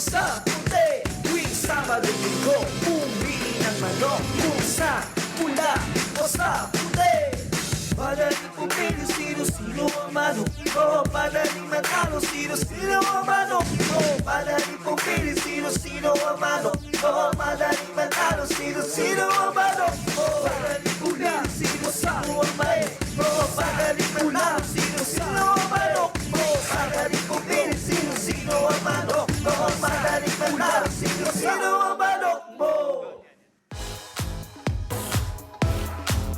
sa puti. Tuwing Sabado Linggo, bumili ng manok. Kung sa pula o sa puti. Madaling pumili, sino-sino ang manok ko. Madaling matalo, sino-sino ang manok ko. Madaling pumili, sino-sino ang manok ko. Madaling matalo, sino-sino ang manok ko. Madaling pumili, sino-sino ang manok ko. Madaling matalo, sino-sino ang manok ko. Madaling pumili, sino-sino ang manok ko. Madaling matalo, sino-sino ang manok mo.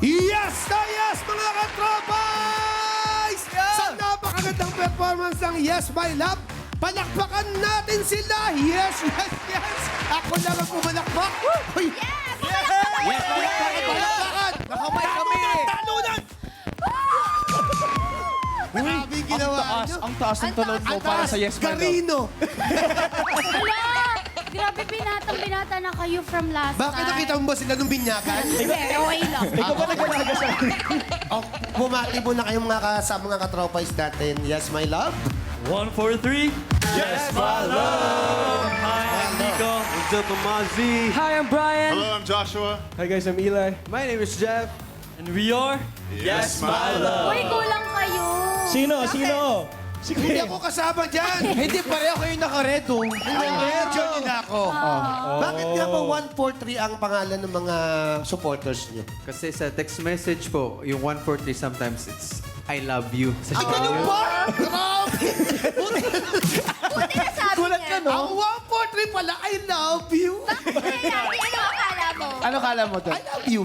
Yes na yes, mga katropais! Sa napakagandang performance ng Yes, My Love, palakpakan natin sila! Yes, yes, yes! Ako lang ang pumalakpak! Uy! Yes, palakpakan! Nakamay kami eh. Talunan! Grabe ginawa nyo. Ang taas ng talon mo para sa Yes, My Love. Garino! Hala! Grabe, binata na kayo from last Bakit time. nakita mo ba sila nung binyagan? Hindi, okay lang. Ikaw ba nagalaga sa akin? Oh, bumati mo na kayong sa mga katropais natin. Yes, My Love? 1, 4, 3. Yes, my love. Hi, I'm Nico. What's up, Amazi? Hi, I'm Brian. Hello, I'm Joshua. Hi guys, I'm Eli. My name is Jeff. And we are Yes, my love. Uy, kulang kayo. Sino? Hindi ako kasama dyan! Hindi, pareho kayo naka-red oh. Medyo nila ako. Bakit nga ba 143 ang pangalan ng mga supporters niyo? Kasi sa text message po, yung 143 sometimes it's I love you. Sa Ay, ganun ba? Grabe! Buti na sabi Gulat niya. ka, no? Ang 143 pala, I love you. Ano akala mo? Ano kala mo to? I love you.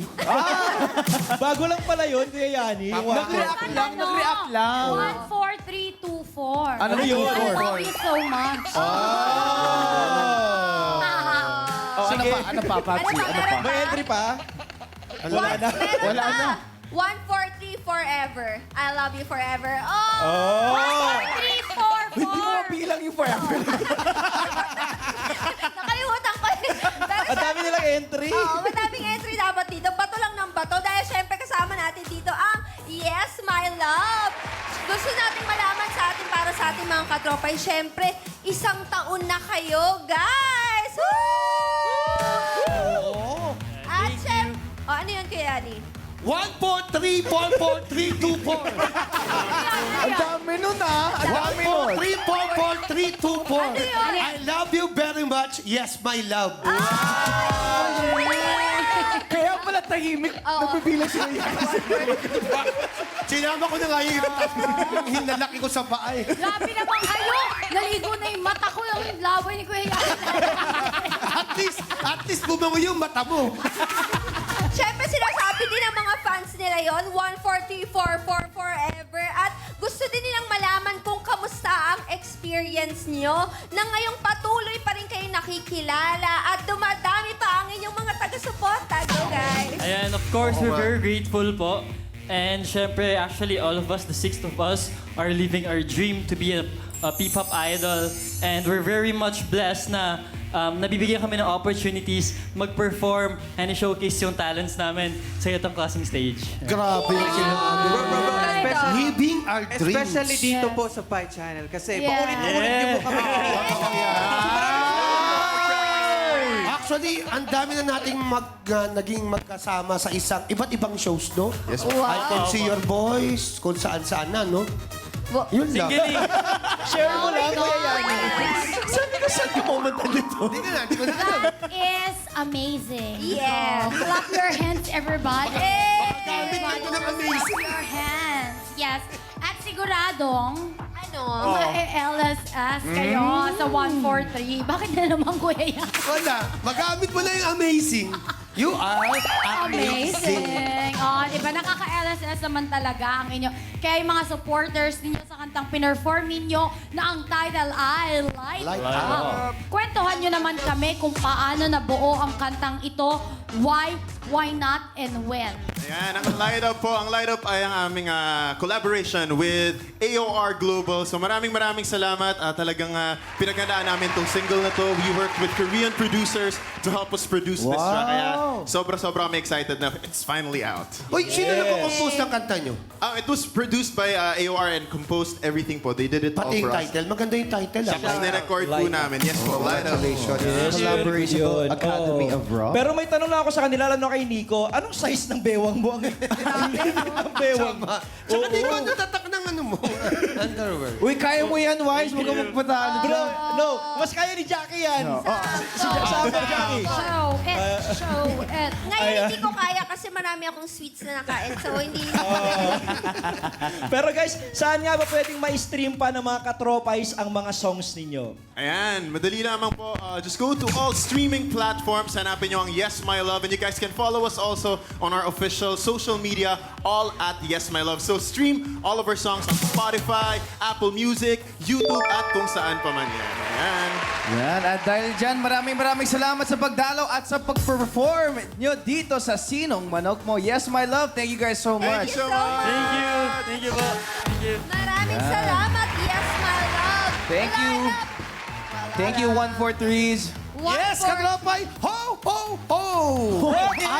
Bago lang pala yun, Kuya Yani. Nag-react lang. 14324. Ano I yun? love you so much. Oh, ano pa? Ano pa, Patsy? Ano pa? May entry pa? Wala na. 143 forever. I love you forever. Oh! 14344. Hindi mo bilang yung forever. Nakalimutan ko. Pero Ang dami nilang entry. Oo, madaming entry dapat dito. Bato lang ng bato. Dahil syempre kasama natin dito ang Yes, My Love. Gusto nating malaman sa atin para sa ating mga katropay. Syempre, 1 taon na kayo, guys! Woo! At syempre, ano yun, Kuya Yani? 143-44324. Ang dami nun ah. Ang dami nun. 143-44324. Ano yun? I love you very much. Yes, my love. Kaya pala tahimik. Nagbibilang sila yan. Sinama ko na nga yung hinalaki ko sa paa eh. Grabe naman kayo! Naligo na yung mata ko, yung laway ni Kuya Yani. At least bumango yung mata mo. Siyempre, sinasabi din ng mga fans nila yon 14344 forever. At gusto din nilang malaman kung kamusta ang experience nyo na ngayong patuloy pa rin kayo nakikilala at dumadami pa ang inyong mga taga-suporta. Go, guys! Ayan, of course, we're very grateful po. And syempre, actually, all of us, the 6 of us, are living our dream to be a P-pop idol. And we're very much blessed na nabibigyan kami ng opportunities mag-perform and i-showcase yung talents namin sa itong klaseng stage. Grabe yung sinabi. Living our dreams. Especially dito po sa Pi Channel. Kasi Yeah. paulit-ulit niyo po kami. Actually, ang dami na nating naging magkasama sa isang iba't ibang shows, no? Yes, I can see your voice, kung saan-saan na, no? Yun lang. Singling! Share mo lang, Kuya Yani. Sabi ko saan yung moment na nito? Hindi ko na alam. That is amazing. Yes. So, clap your hands, everybody. Dami ko ng amazing. Clap your hands. Yes. At siguradong, Ano? ma-LSS kayo sa 143. Bakit na naman, Kuya Yan? Wala. Magamit mo na yung amazing. You are amazing. Amazing. Oh, di ba? Nakaka-LSS naman talaga ang inyo. Kaya yung mga supporters ninyo sa kantang pinerform ninyo na ang title ay Light, Light Up. Kwentuhan nyo naman kami kung paano nabuo ang kantang ito, why not, and when. Ayan, ang Light Up po. Ang Light Up ay ang aming collaboration with AOR Global. So maraming salamat. Talagang pinaghandaan namin tong single na to. We worked with Korean producers to help us produce this track. Kaya sobra kami excited na it's finally out. Uy, sino nag-compose ng kanta nyo? It was produced by AOR and composed everything po. They did it all Pati yung for us. title. Maganda yung title. Tapos nirecord po namin. Yes po, Light Up. Collaboration Yun. Academy of Rock. Pero may tanong lang ako sa kanila, lalo kay Nico, anong size ng bewang mo? Ang bewang. Tsaka di ba natatak ng ano mo? Underwear. Uy, kaya mo yan, Wise. Huwag ka magpatalo. Bro, no, mas kaya ni Jackie yan. Sama Jackie. Show it. Ngayon, hindi ko kaya kasi marami akong sweets na nakain. So, hindi... Pero guys, saan nga ba pwedeng ma-stream pa ng mga katropais ang mga songs ninyo? Ayan, madali lamang po. Just go to all streaming platforms. Hanapin nyo ang Yes My Love. And you guys can follow us also on our official social media, all at Yes My Love. So stream all of our songs on Spotify, Apple Music, YouTube, at kung saan pa man yan. Ayan. Yan. At dahil dyan, maraming salamat sa pagdalaw at sa pag-perform nyo dito sa Sinong Manok Mo. Yes, my love. Thank you guys so much. Thank you so much. Thank you po. Thank you. Maraming salamat. Yes, my love. Thank you. Thank you, 143s. Yes, katropay! Ho, ho, ho!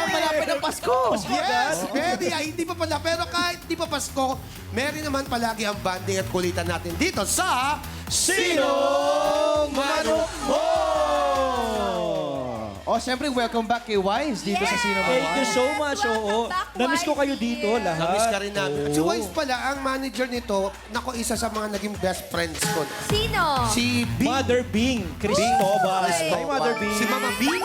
Malapit ang Pasko. Yes, very. Ay, hindi pa pala. Pero kahit hindi pa Pasko, meron naman palagi ang banding at kulitan natin dito sa Sinong Manok Mo? Oh, siyempre, welcome back kay Wise dito sa Sinong Manok Thank you so much, oo. Welcome back, Namiss ko kayo YC. dito lahat. Namiss ka rin namin. At si Wise pala, ang manager nito, naku, isa sa mga naging best friends ko. Sino? Si Bing. Mother Bing, Cristobal. Uy. Hi, Mother Bing. Si Mama Bing.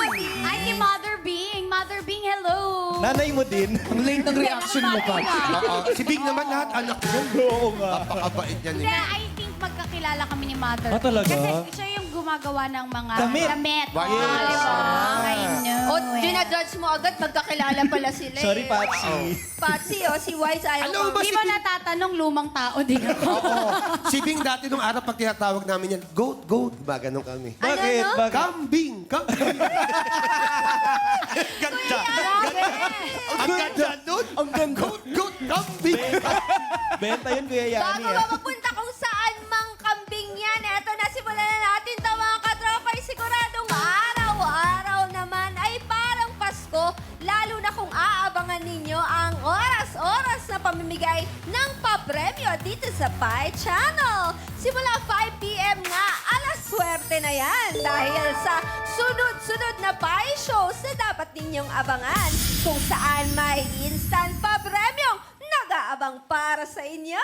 Ay, si Mother Bing. Mother Bing, hello. Nanay mo din. Ang late ng reaction mo, Pat. Oo. Si Bing naman lahat, anak niya. Oo nga. Napakabait niya Hindi, niya. I think magkakilala kami ni Mother. Ah, talaga? Kasi siya yung gumagawa ng mga Damit. damit. Wow. Yes. I know. O, ginajudge mo agad, magkakilala pala sila Sorry, eh. Patsy. Patsy, o, si Wise ayaw Alam mo ba Di mo natatanong, lumang tao din ako. Oo. Si Bing dati nung araw pag tinatawag namin yan, goat, goat. Diba, ganun kami. Bakit? Ano, no? Bakit? Kambing, kambing. Ganda. Grabe. Ang ganda nun. Ang ganda. Goat, goat, kambing. Benta yun, Kuya Yani. Bago ba mapunta kung saan mang kambing yan, eto na, simulan na natin ito mga katropay. Siguradong araw-araw naman ay parang Pasko, lalo na kung aabangan ninyo ang oras-oras na pamimigay ng papremyo dito sa Pi Channel. Simula 5 p.m. nga, alas swerte na yan dahil sa sunod-sunod na Pi shows na dapat ninyong abangan kung saan may instant papremyong nag-aabang para sa inyo.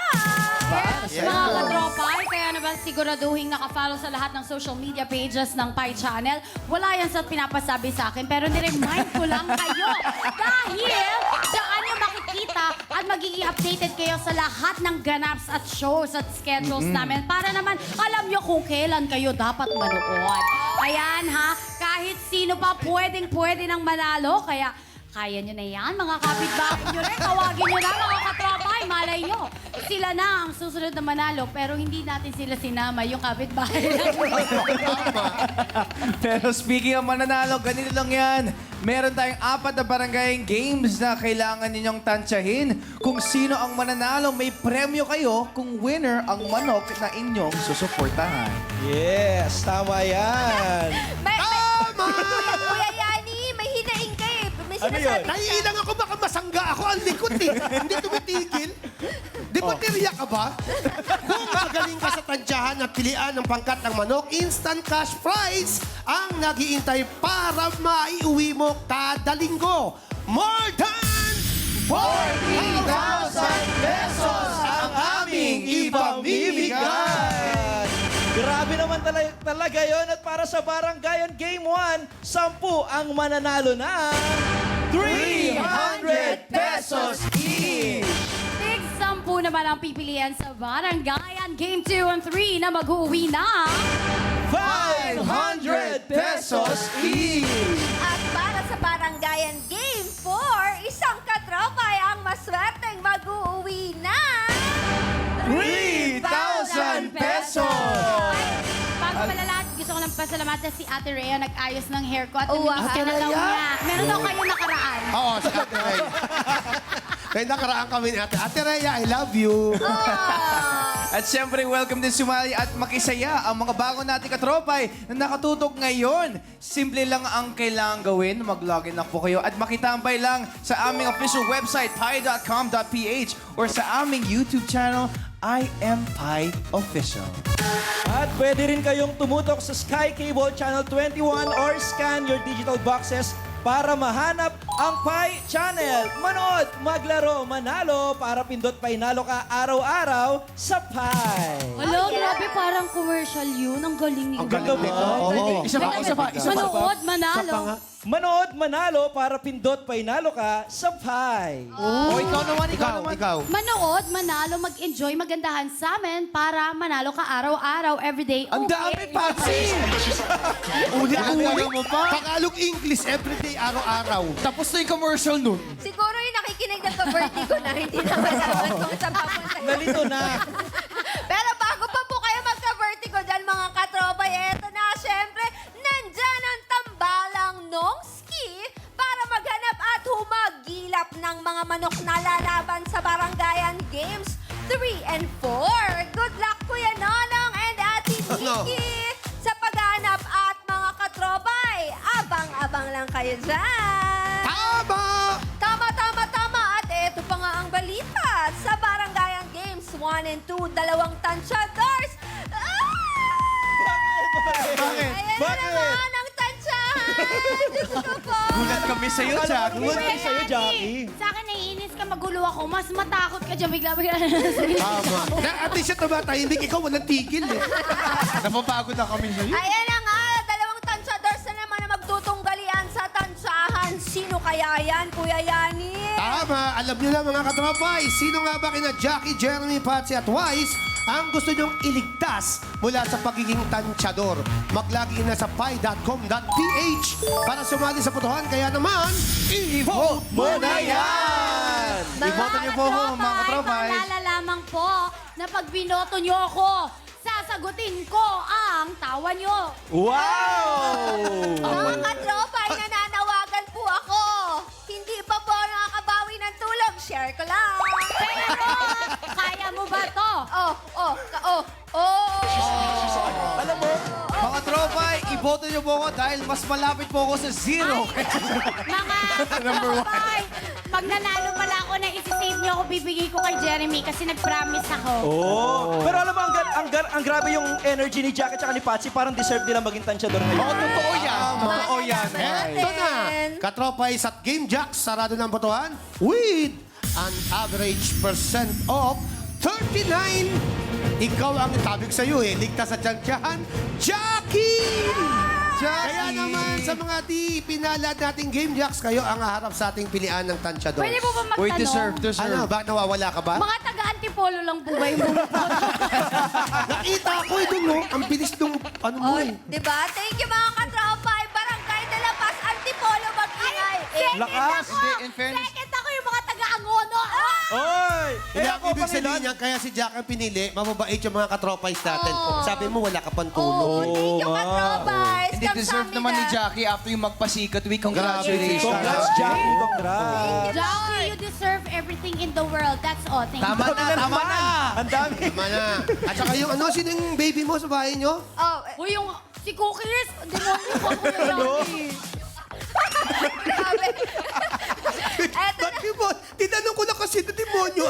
Yes, mga katropay, kaya naman siguraduhin nakafollow sa lahat ng social media pages ng Pi Channel. Wala yan sa pinapasabi sa akin, pero niremind ko lang kayo dahil saan nyo makikita at magiging updated kayo sa lahat ng ganaps at shows at schedules namin para naman alam nyo kung kailan kayo dapat manood. Ayan ha, kahit sino pa pwede nang manalo, kaya kaya nyo na yan, mga kapitbahay nyo rin. Tawagin nyo na, mga katropay. Malay nyo, sila na ang susunod na manalo. Pero hindi natin sila sinama, yung kapitbahay lang. Pero speaking of mananalo, ganito lang yan. Meron tayong 4 na barangay games na kailangan ninyong tansyahin. Kung sino ang mananalo, may premyo kayo kung winner ang manok na inyong susuportahan. Yes, tama yan. Kuya Yani, may hinaing ka eh. May Ano yun? sinasabi ka. Naiilang ako, baka masangga ako. Ang likot eh. Hindi tumitigil. Di ba teriya ka ba? Kung magaling ka sa tantyahan at pilian ng pangkat ng manok, instant cash prize ang nag-iintay para maiuwi mo kada linggo. More than 40,000 pesos ang aming ipamimigay! Grabe naman talaga yon. At para sa Barangayon Game 1, 10 ang mananalo na 300 pesos each! Big 10 naman ang pipilian sa Barangayan Game 2 and 3 na mag-uwi na 500 pesos each! At para sa Barangayan Game 4, isang katropay ang maswerteng mag-uuwi na 3,000 pesos! Bago pala lahat, gusto ko lang pasalamatan si Ate Rhea, nag-ayos ng hair ko at Oh, wow. namiss ka na daw niya. Meron daw kayo nakaraan. Oo, sa atin. May nakaraan kami ni Ate Rhea, I love you. At syempre, welcome din sumali at makisaya ang mga bago nating katropay na nakatutok ngayon. Simple lang ang kailangan gawin. Mag-login na po kayo at makitambay lang sa aming official website, pi.com.ph or sa aming YouTube channel, I Am Pi Official. At pwede rin kayong tumutok sa Sky Cable Channel 21 or scan your digital boxes para mahanap ang Pi Channel. Manood, maglaro, manalo para pindot painalo ka araw-araw sa Pi. Hello, grabe parang commercial yun. Ang galing Ang galing nito. Isa pa. Manood, manalo. Manood, manalo para pindot painalo ka sa Pi. O ikaw naman. Manood, manalo, mag-enjoy, magandahan sa amin para manalo ka araw-araw, everyday. Ang dami, Patsy! Ulit-ulit mo pa. Tagalog English, everyday, araw-araw. Tapos na yung commercial nun. Siguro yung nakikinig ng ka-vertigo na hindi na malaman kung saan papunta yun. Nalito na. Pero bago pa po kayo magka-vertigo dyan mga katropa, eto na, syempre, nandyan ang tambalang nong ski para maghanap at humagilap ng mga manok na lalaban sa Barangayan Games 3 and 4. Good luck, Kuya Nonong and Ate Nikki sa paghanap at mga katropay. Abang-abang lang kayo dyan. Tama! Tama. At eto pa nga ang balita. Sa Barangayan Games 1 and 2, dalawang tansyadors. Bakit? Ayan na naman ang tansyahan. Diyos ko po. Gulat kami sa'yo, Jack. Gulat sa'yo, Jackie. Sa akin, naiinis ka, magulo ako. Mas matakot ka dyan, bigla-bigla. Tama. At least siya tumatahimik, ikaw walang tigil eh. Napapagod na kami sa'yo. Ayan na nga, dalawang tansyadors na naman na magtutunggalian sa tansyahan. Sino kaya yan, Kuya Yani? Tama. Alam niyo na mga katropay, sino nga ba kina Jackie, Jeremy, Patsy at Wise ang gusto niyong iligtas mula sa pagiging tansyador? Mag-login na sa pi.com.ph para sumali sa putuhan. Kaya naman, i-vote mo na yan! Iboto niyo po ako, mga katropay. Maalala lamang po na pag binoto niyo ako, sasagutin ko ang tawa niyo. Wow! Mga katropay, nananawagan po ako. Hindi pa po nakakabawi ng tulog. Share ko lang. Kaya mo ba to? Alam mo, Mga tropay, iboto niyo po ako dahil mas malapit po ako sa zero. Mga Number one. kapay, pag nanalo pala ako na isi-save niyo ako, bibigay ko kay Jeremy kasi nag-promise ako. Pero alam mo, ang grabe yung energy ni Jack at saka ni Patsy, parang deserve nila maging tansyador ngayon. Totoo yan. Totoo yan. Ito na! Katropay sa Game Jacks, sarado ng botohan with an average percent of 39. Ikaw ang tabig sa'yo eh. Ligtas sa tiyansyahan, Jackie! Kaya naman sa mga di pinalad nating Game Jacks, kayo ang haharap sa ating pilian ng tansyador. Pwede po ba magtanong? Wait, deserve. Ano, bakit nawawala ka ba? Mga taga-antipolo lang po ba yung bumuboto? Nakita ko eh dun, no? Ang bilis nung ano mo eh. Diba? Thank you mga katropay. Barangay de La Paz, Antipolo, mag-ingay. Lakas! In fairness, Second ako yung mga taga-angono. Oy! Kaya ako, ibig sabihin Panginoon. niya, kaya si Jack ang pinili, mababait yung mga katropay natin. Sabi mo, wala ka pang Oh, tulong. thank you katropay. hindi deserve naman ni Jackie after yung magpasikat. We congratulations. Congrats, Jackie. Congrats. Jackie, you deserve everything in the world. That's all. Thank you. Tama na. Ang dami. Tama na. At saka yung ano, sino yung baby mo sa bahay nyo? Oh, Uy, yung si Cookies, demonyo ko Kuya Jackie. grabe. Eto na. Bakit mo? Tinanong ko na kasi na demonyo.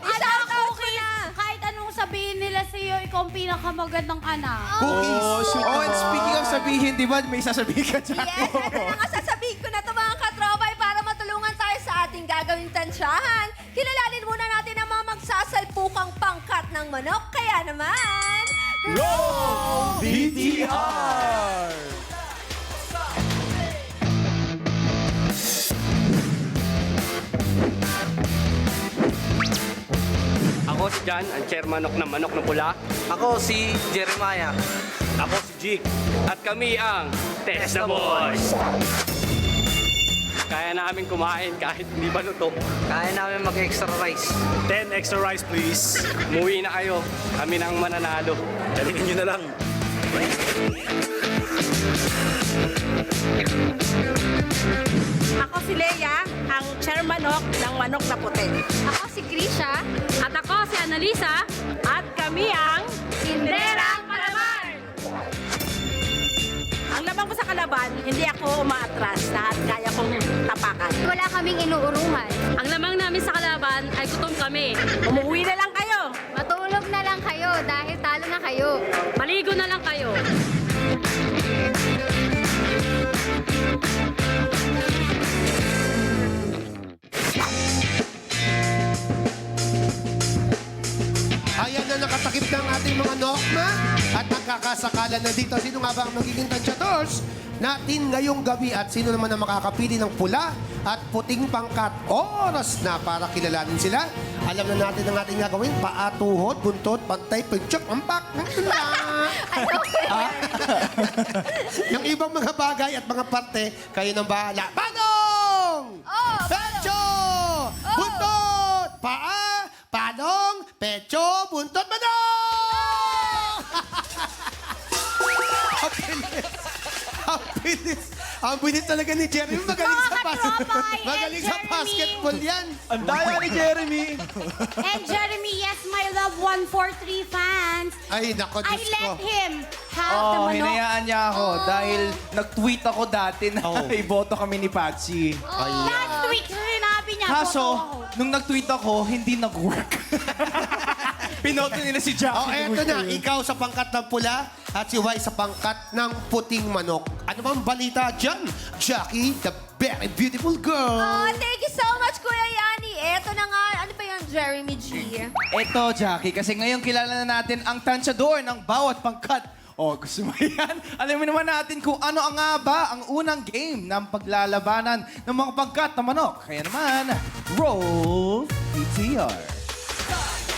Alam, Cookies, kahit anong sabihin nila sa'yo, ikaw ang pinakamagandang anak. Cookies. Oh, and speaking of sabihin, di ba, may sasabihin ka, Jackie? Yes, eto na nga sasabihin ko na ito mga katropay para matulungan tayo sa ating gagawing tansyahan. Kilalanin muna natin ang mga magsasalpukang pangkat ng manok. Kaya naman... Roll BTR! Ako si John, ang chairman ng Manok na Pula. Ako si Jeremiah. Ako si Jig. At kami ang Testa Boys. Kaya namin kumain kahit hindi pa luto. Kaya namin mag-extra rice. 10 extra rice, please. Umuwi na kayo. Kami na ang mananalo. Galingan nyo na lang. Ako si Leia. ang chairmanok ng manok na puti. Ako si Krisha. At ako si Annalisa. At kami ang Tinderang Palaban! Ang laban ko sa kalaban, hindi ako umaatras. Lahat kaya kong tapakan. Wala kaming inuurungan. Ang lamang namin sa kalaban ay gutom kami. Umuwi na lang kayo. Matulog na lang kayo dahil talo na kayo. Maligo na lang kayo. Ayan na nakatakip ng ating mga nokma at nagkakasakalan na dito. Sino nga ba ang magiging tansyadors natin ngayong gabi at sino naman ang makakapili ng pula at puting pangkat? Oras na para kilalanin sila. Alam na natin ang ating gagawin. Paa, tuhod, buntot, pantay, pinchok, ampak. Yung ibang mga bagay at mga parte, kayo nang bahala. Panong! Oh, Pecho! Buntot! Paa! Panong! Pecho! Buntot! Manong! Ang bilis! Ang bilis! Ang bilis talaga ni Jeremy. Magaling sa Katropay Magaling and sa Jeremy. basketball yan. Ang daya ni Jeremy. And Jeremy, yes, my love, 143 fans. Ay, nako, I Diyos ko. let him have the Oh, manok. hinayaan niya ako dahil nag-tweet ako dati na iboto kami ni Patsy. Last week, sinabi niya, Kaso, boto ako. nung nag-tweet ako, hindi nag-work. Pinoto nila si Jackie. Oh, eto na. Ikaw sa pangkat ng pula at si Y sa pangkat ng puting manok. Ano bang balita dyan? Jackie, the very beautiful girl. Oh, thank you so much, Kuya Yani. Eto na nga. Ano ba yan, Jeremy G? Eto, Jackie, kasi ngayon kilala na natin ang tansyador ng bawat pangkat. Oh, gusto mo yan? Alamin naman natin kung ano ang nga ba ang unang game ng paglalabanan ng mga pangkat na manok. Kaya naman, roll PTR.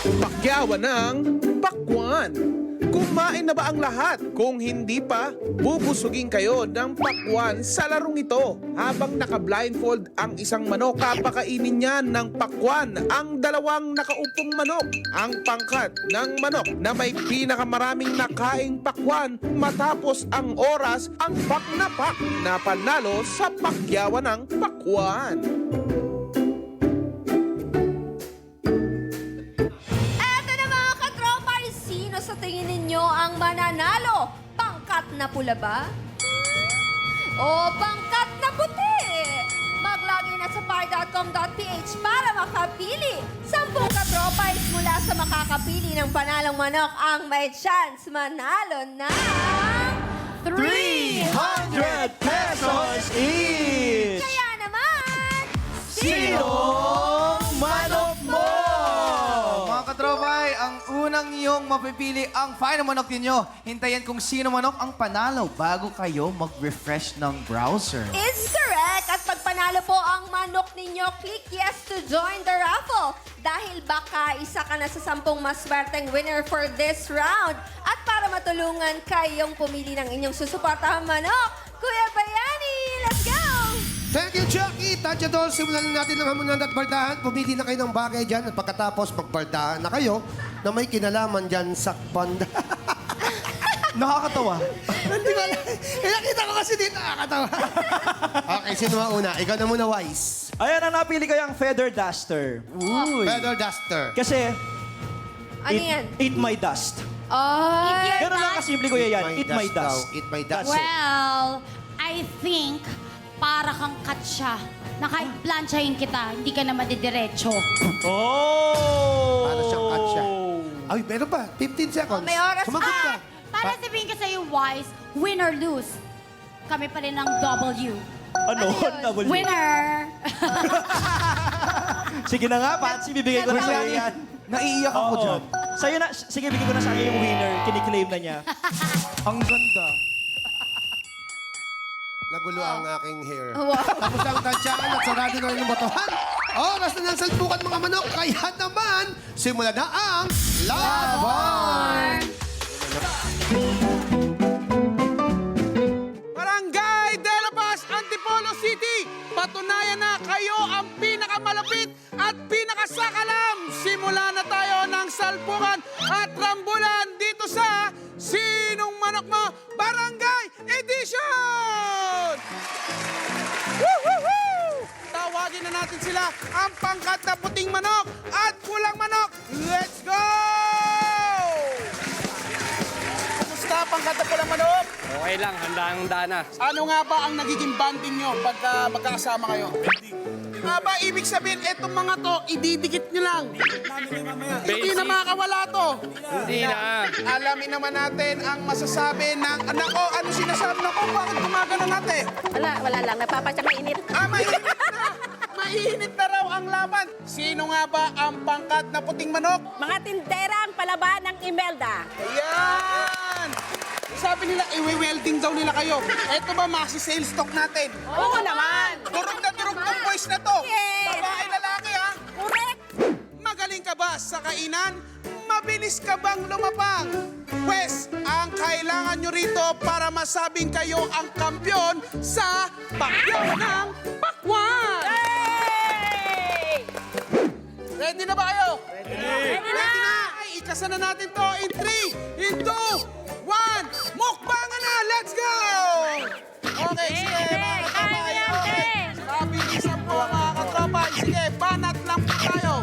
Pakyawan ng pakwan. Kumain na ba ang lahat? Kung hindi pa, bubusugin kayo ng pakwan sa larong ito. Habang naka-blindfold ang isang manok, kapakainin niya ng pakwan ang dalawang nakaupong manok. Ang pangkat ng manok na may pinakamaraming nakaing pakwan matapos ang oras ang pak na panalo sa pakyawan ng pakwan. Eto na mga katropay, sino sa tingin ninyo ang mananalo? Pangkat na pula ba? O pangkat na puti? Maglagay na sa pie.com.ph para makapili. 10 katropay mula sa makakapili ng panalong manok ang may chance manalo ng 300 pesos each! Kaya naman, Sinong manok mo? Mga katropay, ang unang iyong mapipili ang final manok ninyo. Hintayin kung sino manok ang panalo bago kayo mag-refresh ng browser. is correct. At pag panalo po ang manok ninyo, click yes to join the raffle. Dahil baka isa ka na sa 10 maswerteng winner for this round. At para matulungan kayong pumili ng inyong susuportahang manok, Kuya Bayani, let's go! Thank you, Jackie. Tansyador, simulan na natin ang hamunan at bardahan. Pumili na kayo ng bagay dyan at pagkatapos magbardahan na kayo na may kinalaman dyan sa banda. Nakakatawa. Hindi ko alam. Nakita ko kasi dito nakakatawa. Okay, sino mauna? Ikaw na muna, Wise. Ayan ang napili ko yung feather duster. Uy. Feather duster. Kasi, Ano yan? eat my dust. Oh, Ganun lang kasimple ko yan. Eat my daw. dust. Eat my dust. Well, I think para kang katsa na kahit planchahin kita, hindi ka na madidiretso. Oh! Para siyang katsa. Ay, meron pa. 15 seconds. may oras. Sumagot ka. Para sabihin ka sa'yo, Wise, win or lose, kami pa rin ang W. Ano? W. Winner! Sige na nga, Patsy. Bibigay ko na sa'yo yan. Naiiyak ako Oo. dyan. Sa'yo na, sige, bigay ko na sa'yo yung winner. Kiniklaim na niya. Ang ganda. Nagulo ang aking hair. Tapos ang tansyahan at sarado na rin yung botohan. Oras na ng salpukan mga manok. Kaya naman, simula na ang laban! Barangay de la Paz, Antipolo City! Patunayan na kayo ang pinakamalapit at pinakasakalam! Simula na tayo ng salpukan at rambulan dito sa Sinong Manok Mo Barangay Edition! Woo-hoo-hoo! Tawag Tawagin na natin sila, ang pangkat na puting manok at pulang manok. Let's go! Kumusta pangkat na pulang manok? Okay lang, handa na. Ano nga ba ang nagiging banding nyo pagka magkakasama kayo? Ba, ibig sabihin, etong mga to, ididikit nyo lang. Hindi na makakawala to. Hindi na. Alamin naman natin ang masasabi ng... Nako, ano sinasabi? Nako, bakit gumagano natin? Wala lang. Napapasya mainit. Mainit na! Mainit na raw ang laban. Sino nga ba ang pangkat na puting manok? Mga tinderang palaban ng Imelda. Ayan! Sabi nila, iwe-welding daw nila kayo. Eto ba, masi-sales stock natin? Oo naman. Durog na durog tong boys na to. Yes. Babae, lalaki, ha? Correct. Magaling ka ba sa kainan? Mabilis ka bang lumapang? Pwes, ang kailangan nyo rito para masabing kayo ang kampyon sa Pakyaw ng Pakwan! Hey! Ready na ba kayo? Ready na! Ay, ikasan na natin to in 3, in 2, 1. Mukbangan na! Let's go! Okay, sige, mga katrapay. Okay. Mabilisan po, mga katrapay. Sige, banat lang po tayo.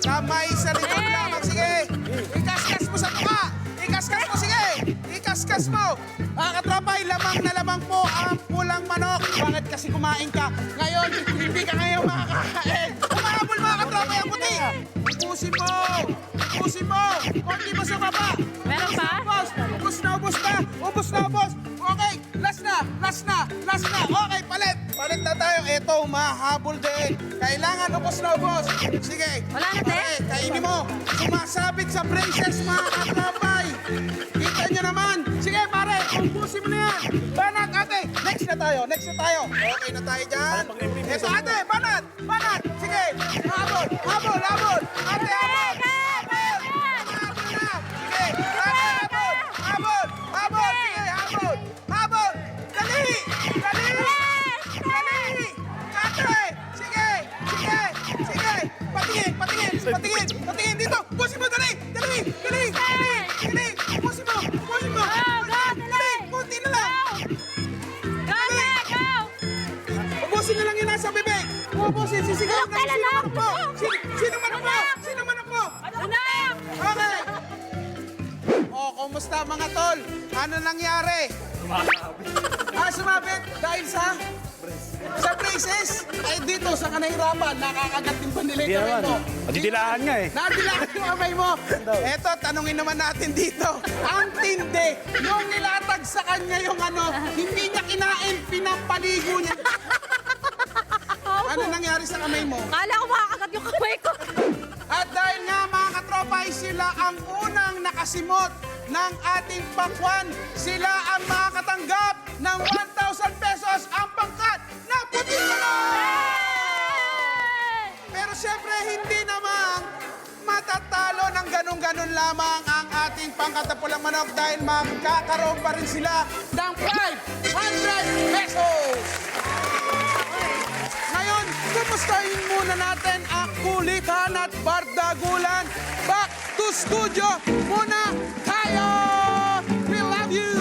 Kamay sa likod lamang. Sige, ikaskas mo sa mukha. Ikaskas mo, sige. Ikaskas mo. Mga katrapay, lamang na lamang po ang pulang manok. Bakit kasi kumain ka? Ngayon, hindi ka ngayon makakain. Umahabol, mga katrapay, ang puti. Ubusin mo. Ubusin mo. Konti mo sa baba. Meron pa? Ubus na, ubus na. Ubus na, ubus. Okay, last na, last na, last na. Okay, palit. Palit na tayo. Ito, mahabol din. Kailangan ubus na, ubus. Sige. Wala na, te. Okay, kainin mo. Sumasabit sa braces, mga katrapay. Kita nyo naman. Sige, pare, ubusin mo na yan. Banat, ate. Next na tayo, next na tayo. Okay na tayo dyan. Ito, ate, banat, banat. Sige, habol, habol, habol. Ate, habol. Patingin dito! Pusin mo, dali! Dali! Dali! Dali! Dali! Pusin mo! Pusin mo! Dali! Kunti na lang! Ubusin nyo lang yun nasa bibig! Ubusin! Sisigaw na! Sino manok mo? Sino manok mo? Sino manok mo? Okay! Oh, kumusta mga tol? Ano nangyari? Sumabit! Dahil sa? Sa braces? Eh dito, sa kanahirapan, nakakagat din ba nila yung kamay mo? Didilaan nga eh. Nadilaan yung kamay mo. Eto, tanungin naman natin dito. Ang tindi, yung nilatag sa kanya yung ano, hindi niya kinain, pinampaligo niya. Ano nangyari sa kamay mo? Kala ko makakagat yung kamay ko. At dahil nga mga katropay, sila ang unang nakasimot ng ating pakwan. Sila ang makakatanggap ng 1,000 pesos ang pangkat na puting manok! Pero syempre, hindi namang matatalo ng ganun-ganun lamang ang ating pangkat na pulang manok dahil magkakaroon pa rin sila ng 500 pesos! Ngayon, kumustahin muna natin ang kulitan at bardagulan. Back to studio muna tayo! We love you!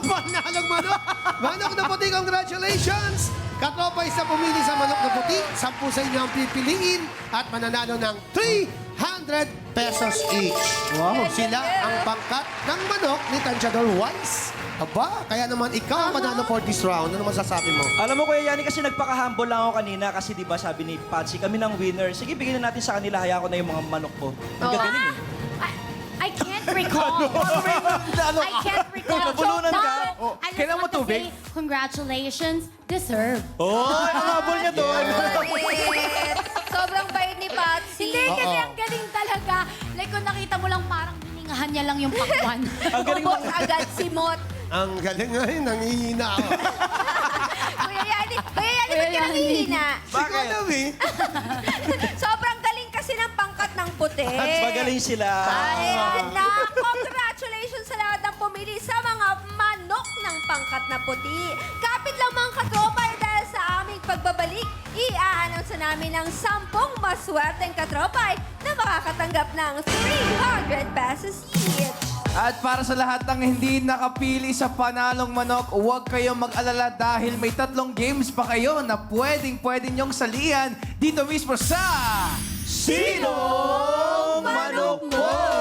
Manalong manok! Manok na puti, congratulations! Katropay sa pumili sa manok na puti, 10 sa inyo ang pipiliin at mananalo ng 300 pesos each. Wow! Sila ang pangkat ng manok ni Tanjador Wise. Aba, kaya naman ikaw ang manalo for this round. Ano masasabi mo? Alam mo, Kuya Yani, kasi nagpaka-humble lang ako kanina kasi di ba sabi ni Patsy, kami ng winner. Sige, bigyan na natin sa kanila. Hayaan ko na yung mga manok ko. Ang gagaling eh. I can't recall. I can't recall. Nabulunan ka? But I just Kailangan mo want to tubig? say, congratulations, deserve. Oh, ang habol niya doon. Bait. Sobrang bait ni Patsy. Hindi, kasi ang galing talaga. Like, kung nakita mo lang parang hiningahan niya lang yung pakwan. Ang galing Ubos agad si Mot. Ang galing ngayon, nangihina ako. Kuya Yani, ba't ka nangihina? Bakit? Sobrang galing kasi ng pangkat ng puti. At magaling sila. Ayan na! Congratulations sa lahat ng pumili sa mga manok ng pangkat na puti. Kapit lang mga katropay dahil sa aming pagbabalik, i-a-announce na namin ang 10 maswerteng katropay na makakatanggap ng 300 pesos each. At para sa lahat ng hindi nakapili sa panalong manok, huwag kayong mag-alala dahil may 3 games pa kayo na pwede nyong salihan dito mismo sa... Sino Manok Mo?